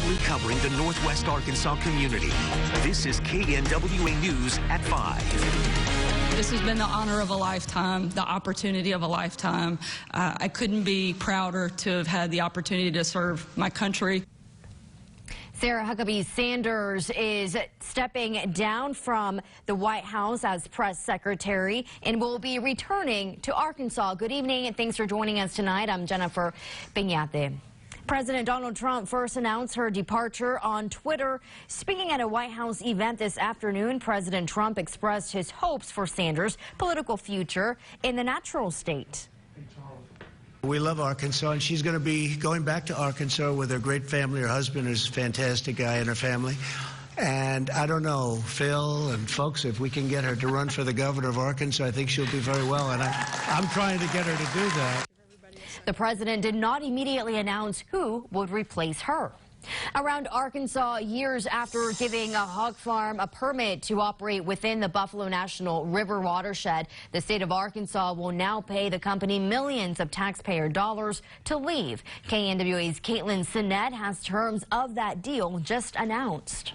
proudly covering the Northwest Arkansas community. This is KNWA News at 5. This has been the honor of a lifetime, the opportunity of a lifetime. I couldn't be prouder to have had the opportunity to serve my country. Sarah Huckabee Sanders is stepping down from the White House as press secretary and will be returning to Arkansas. Good evening and thanks for joining us tonight. I'm Jennifer Peñate. President Donald Trump first announced her departure on Twitter. Speaking at a White House event this afternoon, President Trump expressed his hopes for Sanders' political future in the natural state. We love Arkansas, and she's going to be going back to Arkansas with her great family. Her husband is a fantastic guy in her family. And I don't know, Phil and folks, if we can get her to run for the governor of Arkansas, I think she'll do very well. And I'm trying to get her to do that. The president did not immediately announce who would replace her. Around Arkansas, years after giving a hog farm a permit to operate within the Buffalo National River watershed, the state of Arkansas will now pay the company millions of taxpayer dollars to leave. KNWA's Caitlin Sinnett has terms of that deal just announced.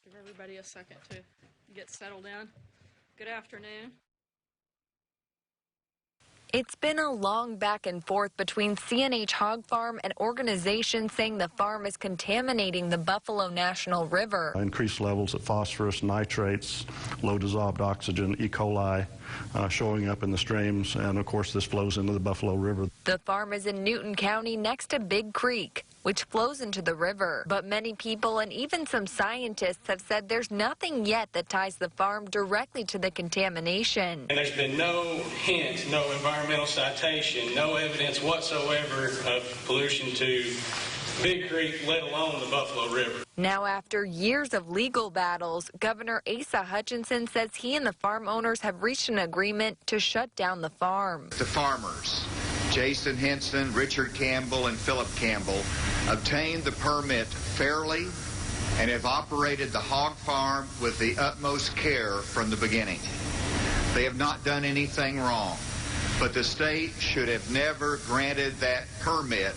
Give everybody a second to get settled in. Good afternoon. It's been a long back and forth between CNH Hog Farm and organizations saying the farm is contaminating the Buffalo National River. Increased levels of phosphorus, nitrates, low dissolved oxygen, E. coli showing up in the streams, and of course this flows into the Buffalo River. The farm is in Newton County next to Big Creek, which flows into the river. But many people and even some scientists have said there's nothing yet that ties the farm directly to the contamination. And there's been no hint, no environmental citation, no evidence whatsoever of pollution to Big Creek, let alone the Buffalo River. Now, after years of legal battles, Governor Asa Hutchinson says he and the farm owners have reached an agreement to shut down the farm. The farmers, Jason Henson, Richard Campbell, and Philip Campbell, obtained the permit fairly and have operated the hog farm with the utmost care from the beginning. They have not done anything wrong, but the state should have never granted that permit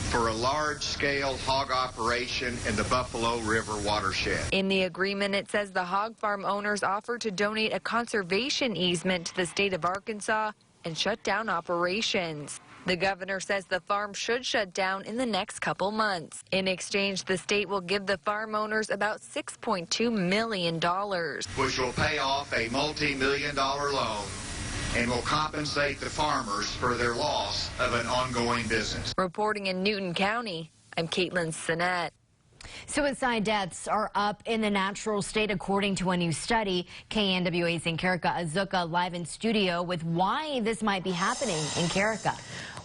for a large-scale hog operation in the Buffalo River watershed. In the agreement, it says the hog farm owners offered to donate a conservation easement to the state of Arkansas and shut down operations. The governor says the farm should shut down in the next couple months. In exchange, the state will give the farm owners about $6.2 million. Which will pay off a multi-million-dollar loan and will compensate the farmers for their loss of an ongoing business. Reporting in Newton County, I'm Caitlin Sinnett. Suicide deaths are up in the natural state according to a new study. KNWA's Enkerika Azuka live in studio with why this might be happening in Enkerika.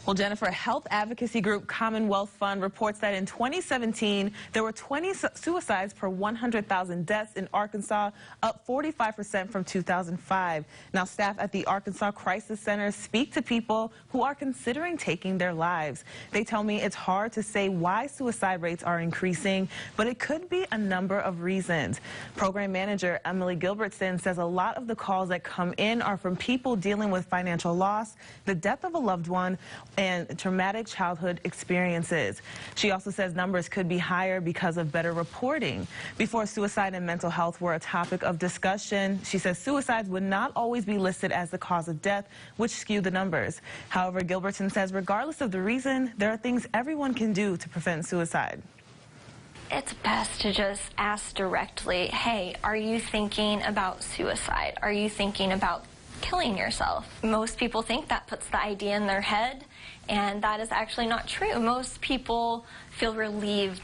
Well, Jennifer, health advocacy group Commonwealth Fund reports that in 2017, there were 20 suicides per 100,000 deaths in Arkansas, up 45% from 2005. Now, staff at the Arkansas Crisis Center speak to people who are considering taking their lives. They tell me it's hard to say why suicide rates are increasing, but it could be a number of reasons. Program manager Emily Gilbertson says a lot of the calls that come in are from people dealing with financial loss, the death of a loved one, and traumatic childhood experiences. She also says numbers could be higher because of better reporting. Before suicide and mental health were a topic of discussion, she says suicides would not always be listed as the cause of death, which skewed the numbers. However, Gilbertson says regardless of the reason, there are things everyone can do to prevent suicide. It's best to just ask directly, hey, are you thinking about suicide? Are you thinking about killing yourself? Most people think that puts the idea in their head, and that is actually not true. Most people feel relieved.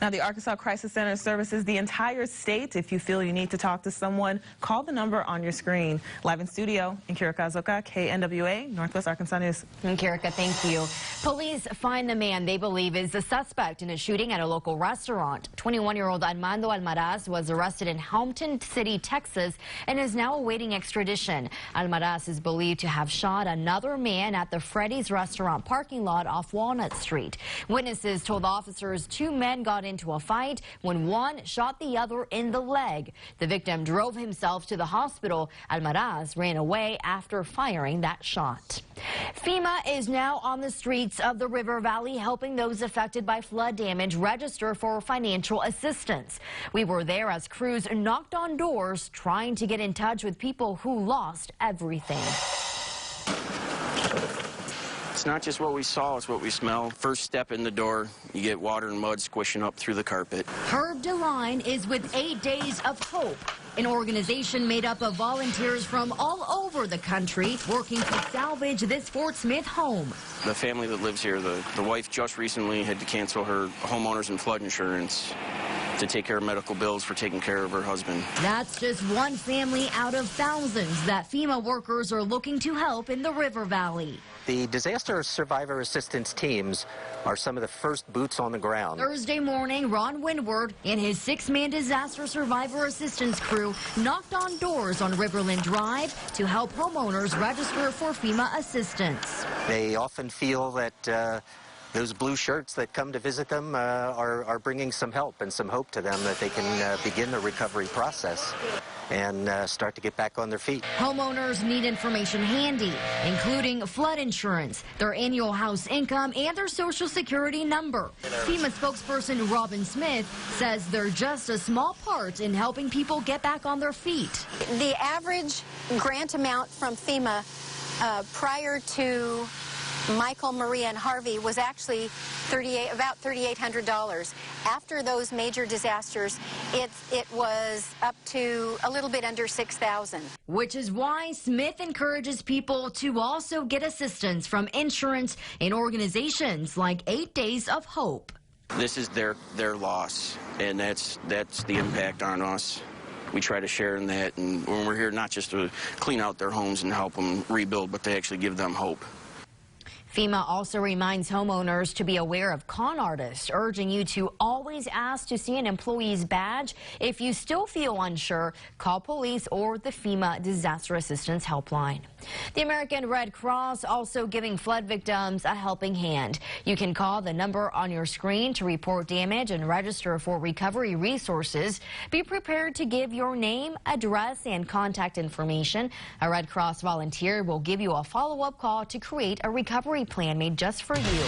Now, the Arkansas Crisis Center services the entire state. If you feel you need to talk to someone, call the number on your screen. Live in studio, Enkerika Azuka, KNWA, Northwest Arkansas News. Enkerika, thank you. Police find the man they believe is the suspect in a shooting at a local restaurant. 21-year-old Armando Almaraz was arrested in Hampton City, Texas, and is now awaiting extradition. Almaraz is believed to have shot another man at the Freddy's restaurant parking lot off Walnut Street. Witnesses told officers two men got into a fight when one shot the other in the leg. The victim drove himself to the hospital. Almaraz ran away after firing that shot. FEMA is now on the streets of the River Valley helping those affected by flood damage register for financial assistance. We were there as crews knocked on doors trying to get in touch with people who lost everything. It's not just what we saw, it's what we smell. First step in the door, you get water and mud squishing up through the carpet. Herb DeLine is with 8 Days of Hope, an organization made up of volunteers from all over the country working to salvage this Fort Smith home. The family that lives here, the wife just recently had to cancel her homeowners and flood insurance to take care of medical bills for taking care of her husband. That's just one family out of thousands that FEMA workers are looking to help in the River Valley. The disaster survivor assistance teams are some of the first boots on the ground. Thursday morning, Ron Windward and his 6-man disaster survivor assistance crew knocked on doors on Riverland Drive to help homeowners register for FEMA assistance. They often feel that those blue shirts that come to visit them are bringing some help and some hope to them that they can begin the recovery process and start to get back on their feet. Homeowners need information handy, including flood insurance, their annual house income, and their Social Security number. FEMA spokesperson Robin Smith says they're just a small part in helping people get back on their feet. The average grant amount from FEMA prior to Michael, Maria, and Harvey was actually about $3,800. After those major disasters, it was up to a little bit under $6,000. Which is why Smith encourages people to also get assistance from insurance and organizations like 8 Days of Hope. This is their loss, and that's the impact on us. We try to share in that, and when we're here not just to clean out their homes and help them rebuild, but to actually give them hope. FEMA also reminds homeowners to be aware of con artists, urging you to always ask to see an employee's badge. If you still feel unsure, call police or the FEMA Disaster Assistance Helpline. The American Red Cross also giving flood victims a helping hand. You can call the number on your screen to report damage and register for recovery resources. Be prepared to give your name, address, and contact information. A Red Cross volunteer will give you a follow-up call to create a recovery plan made just for you.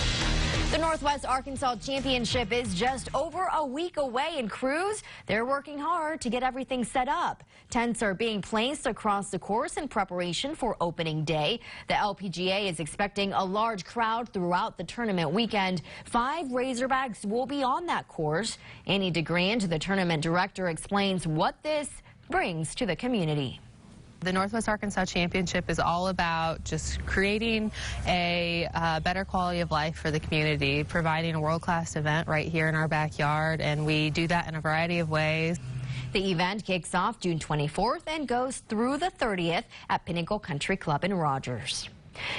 The Northwest Arkansas Championship is just over a week away, and crews, they're working hard to get everything set up. Tents are being placed across the course in preparation for opening day. The LPGA is expecting a large crowd throughout the tournament weekend. 5 Razorbacks will be on that course. Annie DeGrand, the tournament director, explains what this brings to the community. The Northwest Arkansas Championship is all about just creating a better quality of life for the community, providing a world-class event right here in our backyard, and we do that in a variety of ways. The event kicks off June 24th and goes through the 30th at Pinnacle Country Club in Rogers.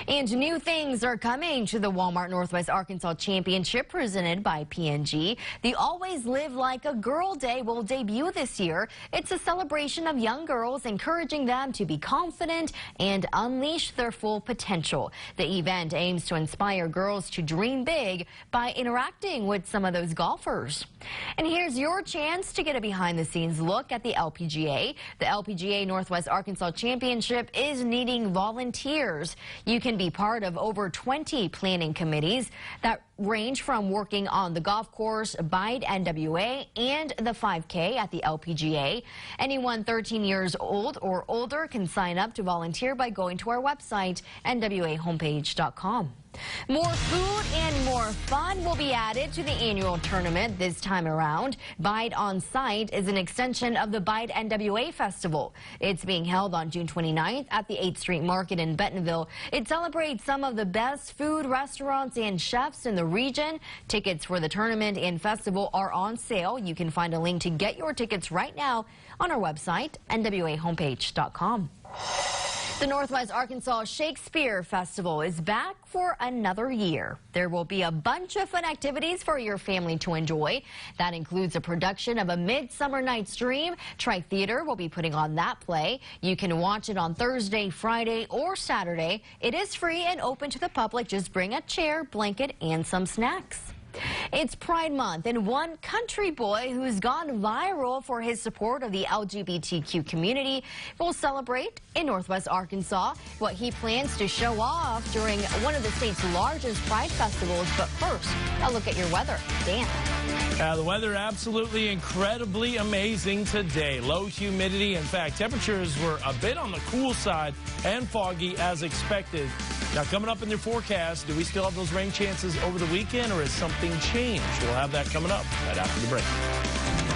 And new things are coming to the Walmart Northwest Arkansas Championship presented by P&G. The Always Live Like a Girl Day will debut this year. It's a celebration of young girls, encouraging them to be confident and unleash their full potential. The event aims to inspire girls to dream big by interacting with some of those golfers. And here's your chance to get a behind-the-scenes look at the LPGA. The LPGA Northwest Arkansas Championship is needing volunteers. You can be part of over 20 planning committees that range from working on the golf course, Bide NWA, and the 5K at the LPGA. Anyone 13 years old or older can sign up to volunteer by going to our website, nwahomepage.com. More food and more fun will be added to the annual tournament this time around. Bide on Site is an extension of the Bide NWA Festival. It's being held on June 29th at the 8th Street Market in Bentonville. It celebrates some of the best food, restaurants, and chefs in the region. Tickets for the tournament and festival are on sale. You can find a link to get your tickets right now on our website, nwahomepage.com. The Northwest Arkansas Shakespeare Festival is back for another year. There will be a bunch of fun activities for your family to enjoy. That includes a production of A Midsummer Night's Dream. Tri-Theater will be putting on that play. You can watch it on Thursday, Friday, or Saturday. It is free and open to the public. Just bring a chair, blanket, and some snacks. It's Pride Month, and one country boy who's gone viral for his support of the LGBTQ community will celebrate in Northwest Arkansas what he plans to show off during one of the state's largest Pride festivals. But first, a look at your weather. Dan. The weather absolutely incredibly amazing today. Low humidity. In fact, temperatures were a bit on the cool side and foggy as expected. Now, coming up in your forecast, do we still have those rain chances over the weekend, or has something changed? We'll have that coming up right after the break.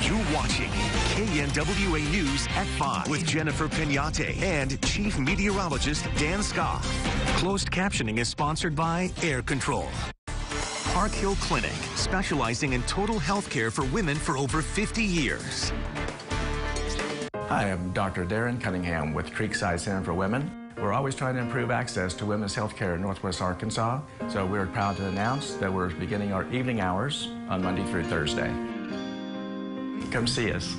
You're watching KNWA News at 5 with Jennifer Pignate and Chief Meteorologist Dan Scott. Closed captioning is sponsored by Air Control. Park Hill Clinic, specializing in total health care for women for over 50 years. Hi, I'm Dr. Darren Cunningham with Creekside Center for Women. We're always trying to improve access to women's health care in Northwest Arkansas, so we're proud to announce that we're beginning our evening hours on Monday through Thursday. Come see us.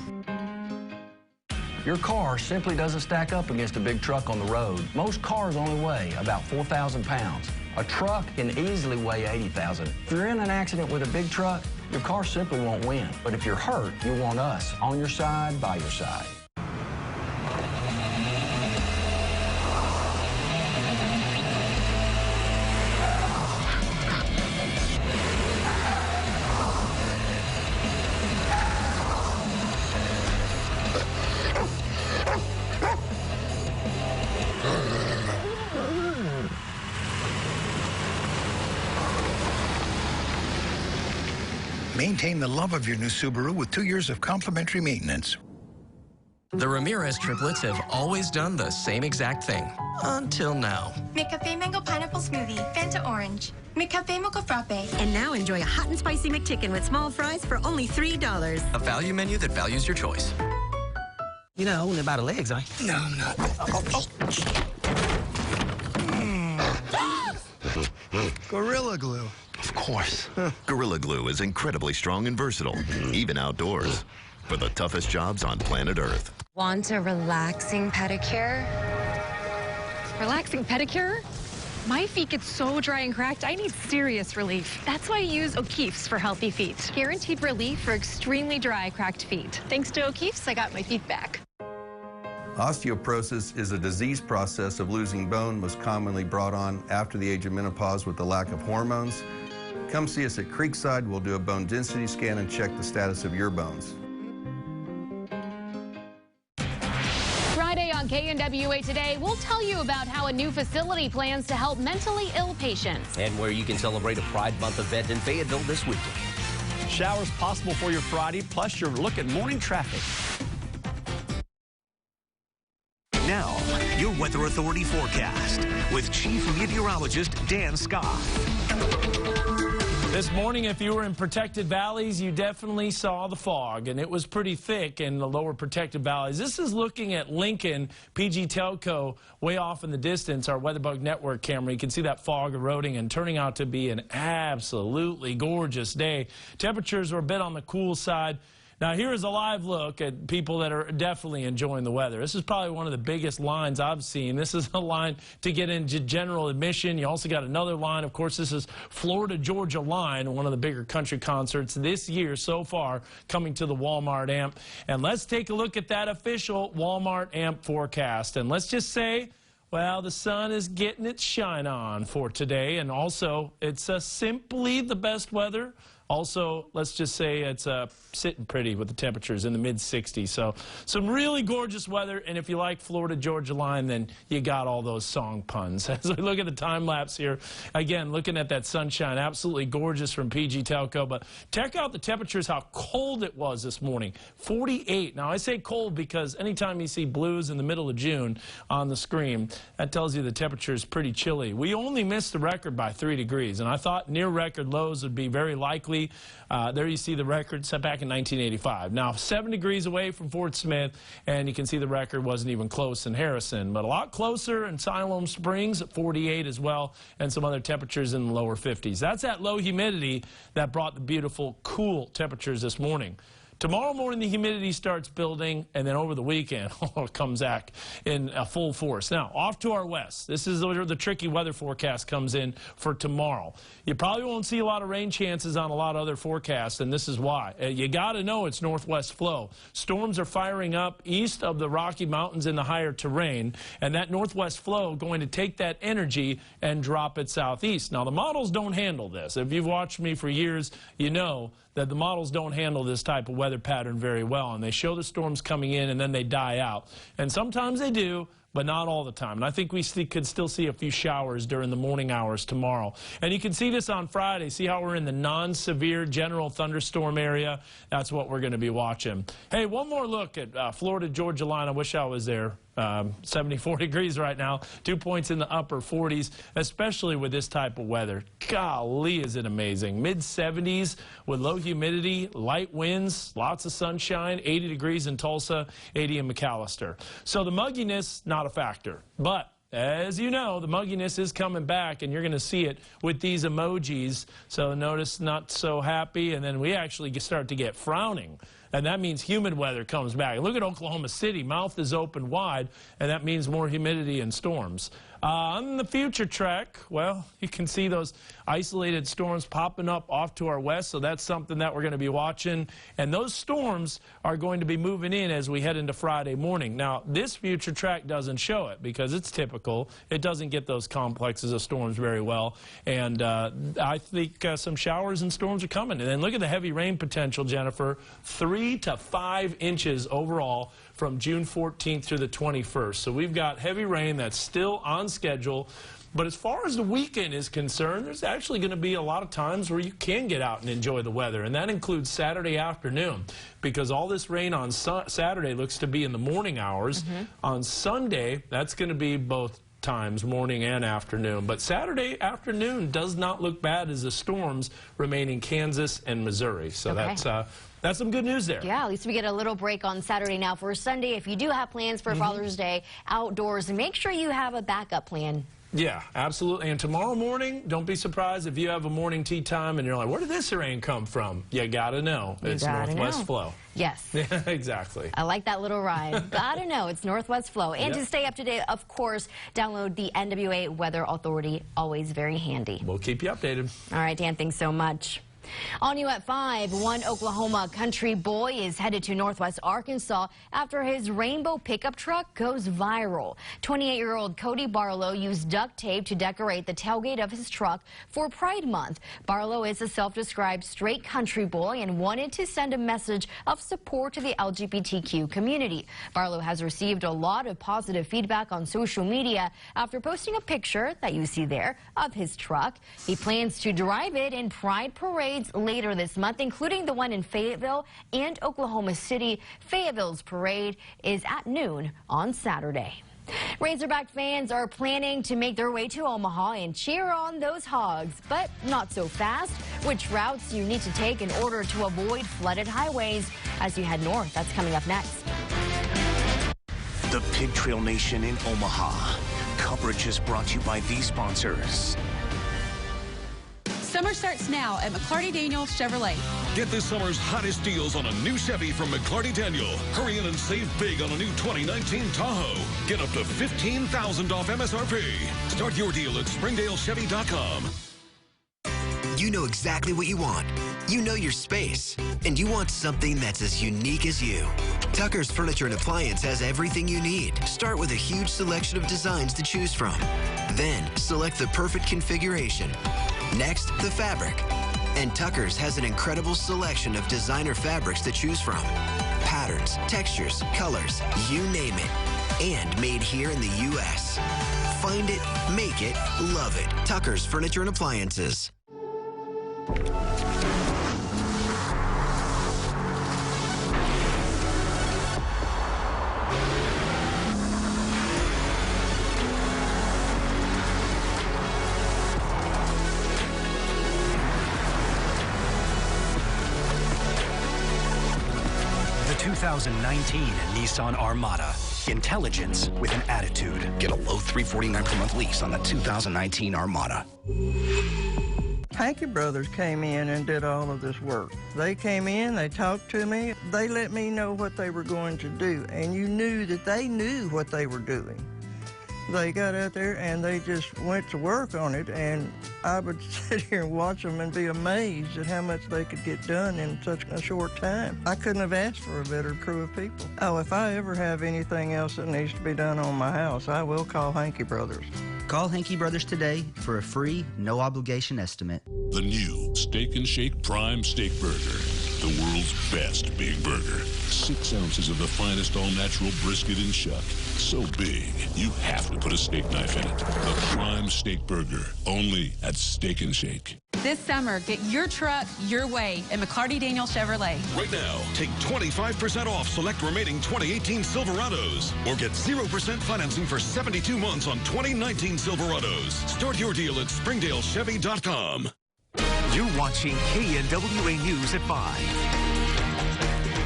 Your car simply doesn't stack up against a big truck on the road. Most cars only weigh about 4,000 pounds. A truck can easily weigh 80,000. If you're in an accident with a big truck, your car simply won't win. But if you're hurt, you want us on your side, by your side. Maintain the love of your new Subaru with 2 years of complimentary maintenance. The Ramirez triplets have always done the same exact thing. Until now. McCafe Mango Pineapple Smoothie, Fanta Orange. McCafe Mocha Frappe. And now enjoy a hot and spicy McChicken with small fries for only $3. A value menu that values your choice. You know, only about the legs, eh? No, I'm not. Gorilla Glue. Of course. Gorilla Glue is incredibly strong and versatile, even outdoors, for the toughest jobs on planet Earth. Want a relaxing pedicure? Relaxing pedicure? My feet get so dry and cracked, I need serious relief. That's why I use O'Keeffe's for healthy feet. Guaranteed relief for extremely dry, cracked feet. Thanks to O'Keeffe's, I got my feet back. Osteoporosis is a disease process of losing bone most commonly brought on after the age of menopause with the lack of hormones. Come see us at Creekside. We'll do a bone density scan and check the status of your bones. Friday on KNWA Today, we'll tell you about how a new facility plans to help mentally ill patients. And where you can celebrate a Pride Month event in Fayetteville this weekend. Showers possible for your Friday, plus your look at morning traffic. Now, your Weather Authority forecast with Chief Meteorologist Dan Scott. This morning, if you were in protected valleys, you definitely saw the fog, and it was pretty thick in the lower protected valleys. This is looking at Lincoln, PG Telco, way off in the distance, our WeatherBug Network camera. You can see that fog eroding and turning out to be an absolutely gorgeous day. Temperatures were a bit on the cool side. Now, here is a live look at people that are definitely enjoying the weather. This is probably one of the biggest lines I've seen. This is a line to get into general admission. You also got another line. Of course, this is Florida-Georgia Line, one of the bigger country concerts this year so far, coming to the Walmart AMP. And let's take a look at that official Walmart AMP forecast. And let's just say, well, the sun is getting its shine on for today. And also, it's simply the best weather. Also, let's just say it's sitting pretty with the temperatures in the mid-60s. So some really gorgeous weather. And if you like Florida-Georgia Line, then you got all those song puns. As we look at the time lapse here, again, looking at that sunshine, absolutely gorgeous from PG Telco. But check out the temperatures, how cold it was this morning, 48. Now, I say cold because anytime you see blues in the middle of June on the screen, that tells you the temperature is pretty chilly. We only missed the record by 3 degrees, and I thought near record lows would be very likely. There you see the record set back in 1985. Now, 7 degrees away from Fort Smith, and you can see the record wasn't even close in Harrison, but a lot closer in Siloam Springs at 48 as well, and some other temperatures in the lower 50s. That's that low humidity that brought the beautiful, cool temperatures this morning. Tomorrow morning, the humidity starts building, and then over the weekend, it comes back in full force. Now, off to our west. This is where the tricky weather forecast comes in for tomorrow. You probably won't see a lot of rain chances on a lot of other forecasts, and this is why. You got to know it's northwest flow. Storms are firing up east of the Rocky Mountains in the higher terrain, and that northwest flow going to take that energy and drop it southeast. Now, the models don't handle this. If you've watched me for years, you know that the models don't handle this type of weather pattern very well, and they show the storms coming in and then they die out. And sometimes they do, but not all the time. And I think we could still see a few showers during the morning hours tomorrow. And you can see this on Friday. See how we're in the non-severe general thunderstorm area? That's what we're going to be watching. Hey, one more look at Florida Georgia line. I wish I was there. 74 degrees right now, 2 points in the upper 40s, especially with this type of weather. Golly, is it amazing. Mid-70s with low humidity, light winds, lots of sunshine, 80 degrees in Tulsa, 80 in McAllister. So the mugginess, not a factor. But as you know, the mugginess is coming back, and you're going to see it with these emojis. So notice not so happy, and then we actually start to get frowning. And that means humid weather comes back. Look at Oklahoma City. Mouth is open wide, and that means more humidity and storms. On the future track, well, you can see those isolated storms popping up off to our west, so that's something that we're going to be watching. And those storms are going to be moving in as we head into Friday morning. Now, this future track doesn't show it because it's typical. It doesn't get those complexes of storms very well. And I think some showers and storms are coming. And then look at the heavy rain potential, Jennifer. 3 to 5 inches overall from June 14th through the 21st. So we've got heavy rain that's still on schedule. But as far as the weekend is concerned, there's actually going to be a lot of times where you can get out and enjoy the weather. And that includes Saturday afternoon, because all this rain on Saturday looks to be in the morning hours. On Sunday, that's going to be both times, morning and afternoon. But Saturday afternoon does not look bad as the storms remain in Kansas and Missouri. So that's some good news there. Yeah, at least we get a little break on Saturday. Now for Sunday, if you do have plans for Father's Day outdoors, make sure you have a backup plan. Yeah, absolutely. And tomorrow morning, don't be surprised if you have a morning tea time and you're like, where did this rain come from? You got to know. It's northwest flow. Yes. Yeah, exactly. I like that little ride. Gotta know, it's northwest flow. And to stay up to date, of course, download the NWA Weather Authority. Always very handy. We'll keep you updated. All right, Dan, thanks so much. On you at 5, one Oklahoma country boy is headed to northwest Arkansas after his rainbow pickup truck goes viral. 28-year-old Cody Barlow used duct tape to decorate the tailgate of his truck for Pride Month. Barlow is a self-described straight country boy and wanted to send a message of support to the LGBTQ community. Barlow has received a lot of positive feedback on social media after posting a picture that you see there of his truck. He plans to drive it in Pride parades later this month, including the one in Fayetteville and Oklahoma City. Fayetteville's parade is at noon on Saturday. Razorback fans are planning to make their way to Omaha and cheer on those Hogs, but not so fast. Which routes you need to take in order to avoid flooded highways as you head north? That's coming up next. The Pig Trail Nation in Omaha. Coverage is brought to you by these sponsors. Summer starts now at McClarty Daniel Chevrolet. Get this summer's hottest deals on a new Chevy from McClarty Daniel. Hurry in and save big on a new 2019 Tahoe. Get up to $15,000 off MSRP. Start your deal at SpringdaleChevy.com. You know exactly what you want. You know your space. And you want something that's as unique as you. Tucker's Furniture and Appliance has everything you need. Start with a huge selection of designs to choose from. Then, select the perfect configuration. Next, the fabric. And Tucker's has an incredible selection of designer fabrics to choose from. Patterns, textures, colors, you name it. And made here in the U.S. Find it, make it, love it. Tucker's Furniture and Appliances. The 2019 Nissan Armada. Intelligence with an attitude. Get a low $349 per month lease on the 2019 Armada. Hankey Brothers came in and did all of this work. They came in, they talked to me, they let me know what they were going to do, and you knew that they knew what they were doing. They got out there and they just went to work on it, and I would sit here and watch them and be amazed at how much they could get done in such a short time. I couldn't have asked for a better crew of people. Oh, if I ever have anything else that needs to be done on my house, I will call Hankey Brothers. Call Hankey Brothers today for a free, no-obligation estimate. The new Steak and Shake Prime Steak Burger. The world's best big burger. 6 ounces of the finest all-natural brisket and chuck. So big, you have to put a steak knife in it. The Prime Steak Burger, only at Steak and Shake. This summer, get your truck your way at McClarty Daniel Chevrolet. Right now, take 25% off select remaining 2018 Silverados, or get 0% financing for 72 months on 2019 Silverados. Start your deal at SpringdaleChevy.com. You're watching KNWA News at 5.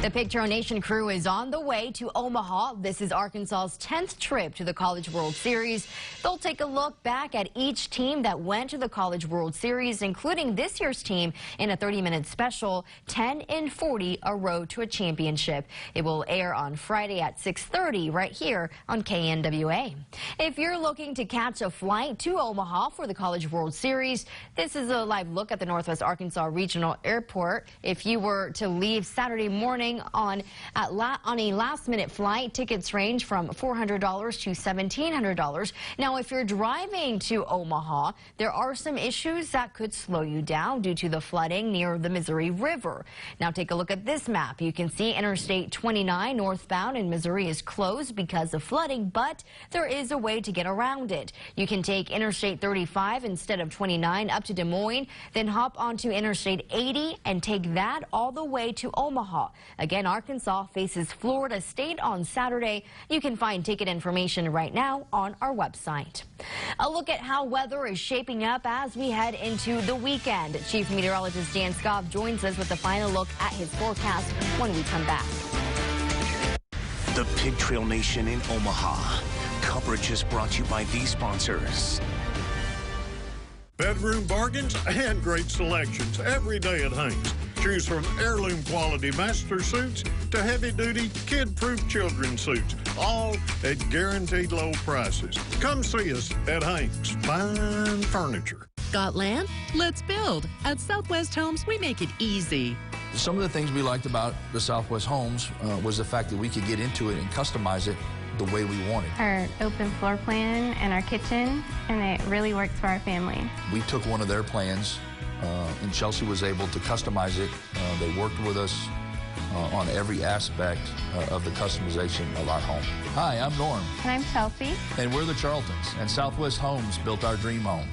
The Picture Nation crew is on the way to Omaha. This is Arkansas's 10th trip to the College World Series. They'll take a look back at each team that went to the College World Series, including this year's team, in a 30-minute special, 10 in 40, A Road to a Championship. It will air on Friday at 6:30 right here on KNWA. If you're looking to catch a flight to Omaha for the College World Series, this is a live look at the Northwest Arkansas Regional Airport. If you were to leave Saturday morning on a last-minute flight, tickets range from $400 to $1,700. Now, if you're driving to Omaha, there are some issues that could slow you down due to the flooding near the Missouri River. Now, take a look at this map. You can see Interstate 29 northbound in Missouri is closed because of flooding, but there is a way to get around it. You can take Interstate 35 instead of 29 up to Des Moines, then hop onto Interstate 80 and take that all the way to Omaha. Again, Arkansas faces Florida State on Saturday. You can find ticket information right now on our website. A look at how weather is shaping up as we head into the weekend. Chief Meteorologist Dan Scott joins us with a final look at his forecast when we come back. The Pig Trail Nation in Omaha. Coverage is brought to you by these sponsors. Bedroom bargains and great selections every day at Hank's. Choose from heirloom quality master suits to heavy-duty kid-proof children's suits, all at guaranteed low prices. Come see us at Hank's Fine Furniture. Got land? Let's build. At Southwest Homes, we make it easy. Some of the things we liked about the Southwest Homes was the fact that we could get into it and customize it the way we wanted. Our open floor plan and our kitchen, and it really works for our family. We took one of their plans, and Chelsea was able to customize it. They worked with us on every aspect of the customization of our home. Hi, I'm Norm. And I'm Chelsea. And we're the Charltons, and Southwest Homes built our dream home.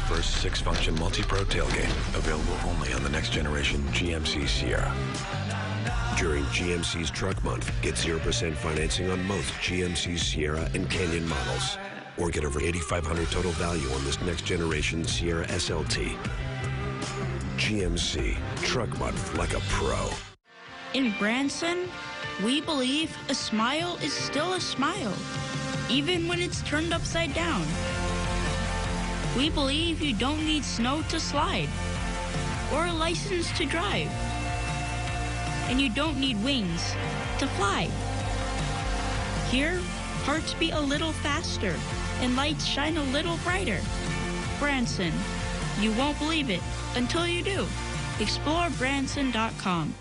First 6-function multi-pro tailgate, available only on the next generation GMC Sierra. During GMC's Truck Month, get 0% financing on most GMC Sierra and Canyon models, or get over $8,500 total value on this next generation Sierra SLT. GMC Truck Month like a pro. In Branson, we believe a smile is still a smile, even when it's turned upside down. We believe you don't need snow to slide or a license to drive. And you don't need wings to fly. Here, hearts beat a little faster and lights shine a little brighter. Branson, you won't believe it until you do. Explore Branson.com.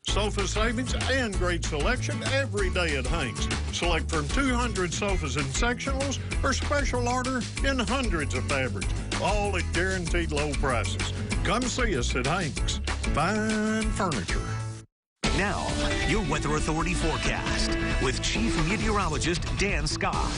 Sofa savings and great selection every day at Hank's. Select from 200 sofas and sectionals or special order in hundreds of fabrics, all at guaranteed low prices. Come see us at Hank's Fine Furniture. Now, your Weather Authority forecast with Chief Meteorologist Dan Scott.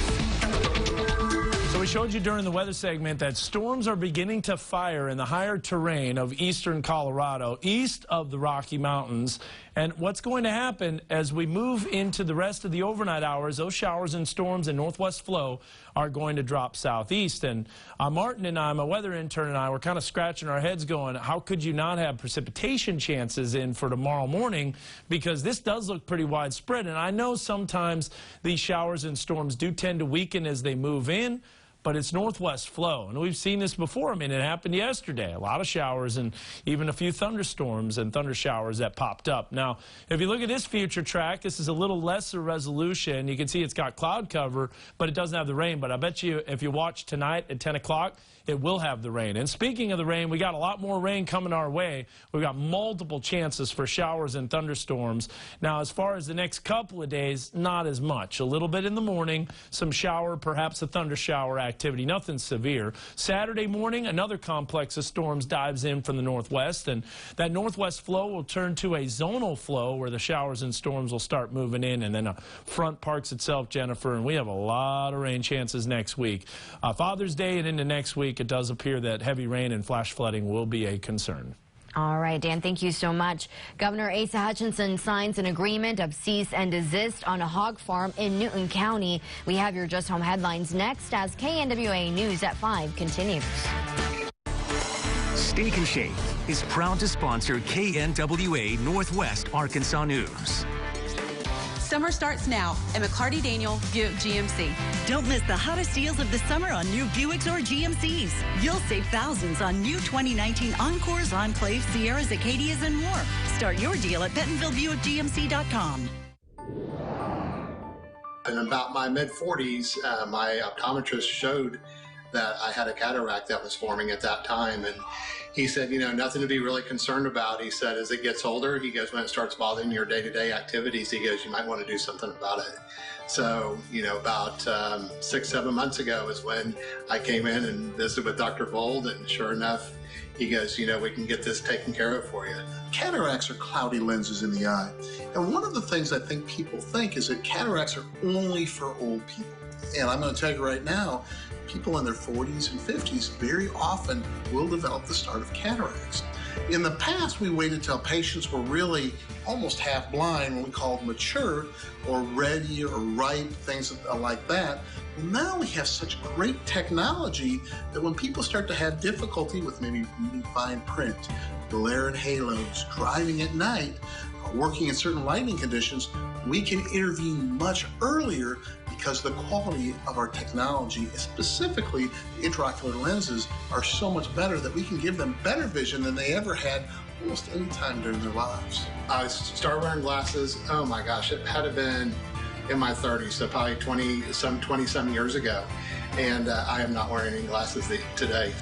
So we showed you during the weather segment that storms are beginning to fire in the higher terrain of eastern Colorado, east of the Rocky Mountains. And what's going to happen as we move into the rest of the overnight hours, those showers and storms in northwest flow are going to drop southeast. And Martin and I, my weather intern and I, were kind of scratching our heads going, how could you not have precipitation chances in for tomorrow morning? Because this does look pretty widespread. And I know sometimes these showers and storms do tend to weaken as they move in, but it's northwest flow, and we've seen this before. I mean, it happened yesterday. A lot of showers and even a few thunderstorms and thunder showers that popped up. Now, if you look at this future track, this is a little lesser resolution. You can see it's got cloud cover, but it doesn't have the rain. But I bet you if you watch tonight at 10 o'clock, it will have the rain. And speaking of the rain, we got a lot more rain coming our way. We've got multiple chances for showers and thunderstorms. Now, as far as the next couple of days, not as much. A little bit in the morning, some shower, perhaps a thunder shower activity, nothing severe. Saturday morning, another complex of storms dives in from the northwest, and that northwest flow will turn to a zonal flow where the showers and storms will start moving in, and then a front parks itself, Jennifer, and we have a lot of rain chances next week. Father's Day and into next week, it does appear that heavy rain and flash flooding will be a concern. All right, Dan, thank you so much. Governor Asa Hutchinson signs an agreement of cease and desist on a hog farm in Newton County. We have your Just Home headlines next as KNWA News at 5 continues. Steak and Shake is proud to sponsor KNWA Northwest Arkansas News. Summer starts now at McCarty Daniel Buick GMC. Don't miss the hottest deals of the summer on new Buicks or GMCs. You'll save thousands on new 2019 Encores, Enclaves, Sierras, Acadias, and more. Start your deal at BentonvilleBuickGMC.com. In about my mid-40s, my optometrist showed that I had a cataract that was forming at that time, and he said, you know, nothing to be really concerned about. He said, as it gets older, he goes, when it starts bothering your day-to-day activities, he goes, you might want to do something about it. So, you know, about 6-7 months ago is when I came in and visited with Dr. Bold, and sure enough, he goes, you know, we can get this taken care of for you. Cataracts are cloudy lenses in the eye. And one of the things I think people think is that cataracts are only for old people. And I'm going to tell you right now, people in their 40s and 50s very often will develop the start of cataracts. In the past, we waited till patients were really almost half blind, when we called mature or ready or ripe, things like that. Well, now we have such great technology that when people start to have difficulty with maybe reading fine print, glare and halos, driving at night, working in certain lighting conditions, we can intervene much earlier because the quality of our technology, specifically the intraocular lenses, are so much better that we can give them better vision than they ever had almost any time during their lives. I started wearing glasses, oh my gosh, it had to have been in my 30s, so probably 20-some years ago. And I am not wearing any glasses today.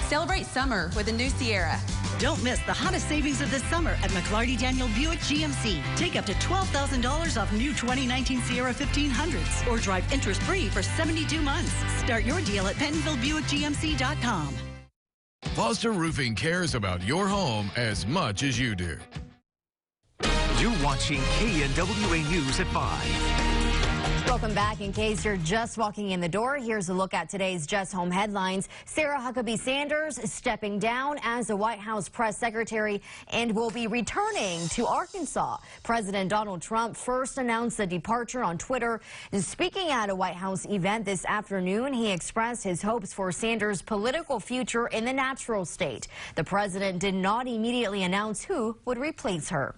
Celebrate summer with a new Sierra. Don't miss the hottest savings of the summer at McClarty Daniel Buick GMC. Take up to $12,000 off new 2019 Sierra 1500s or drive interest-free for 72 months. Start your deal at BentonvilleBuickGMC.com. Foster Roofing cares about your home as much as you do. You're watching KNWA News at 5. Welcome back. In case you're just walking in the door, here's a look at today's Just Home headlines. Sarah Huckabee Sanders stepping down as the White House press secretary and will be returning to Arkansas. President Donald Trump first announced the departure on Twitter. Speaking at a White House event this afternoon, he expressed his hopes for Sanders' political future in the natural state. The president did not immediately announce who would replace her.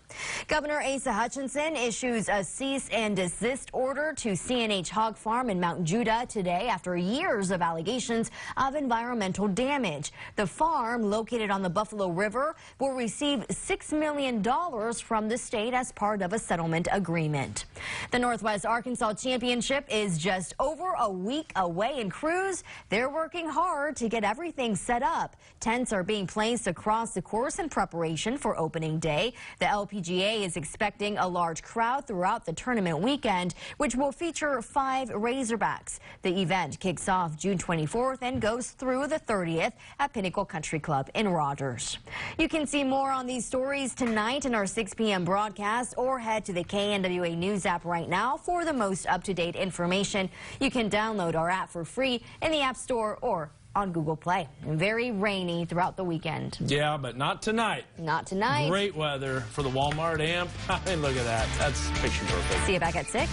Governor Asa Hutchinson issues a cease and desist order to CNH Hog Farm in Mount Judah today after years of allegations of environmental damage. The farm, located on the Buffalo River, will receive $6 million from the state as part of a settlement agreement. The Northwest Arkansas Championship is just over a week away, and crews, they're working hard to get everything set up. Tents are being placed across the course in preparation for opening day. The LPGA is expecting a large crowd throughout the tournament weekend, which will feature feature 5 Razorbacks. The event kicks off June 24th and goes through the 30th at Pinnacle Country Club in Rogers. You can see more on these stories tonight in our 6 p.m. broadcast, or head to the KNWA News app right now for the most up-to-date information. You can download our app for free in the App Store or on Google Play. Very rainy throughout the weekend. Yeah, but not tonight. Not tonight. Great weather for the Walmart amp. I mean, look at that. That's picture perfect. See you back at 6.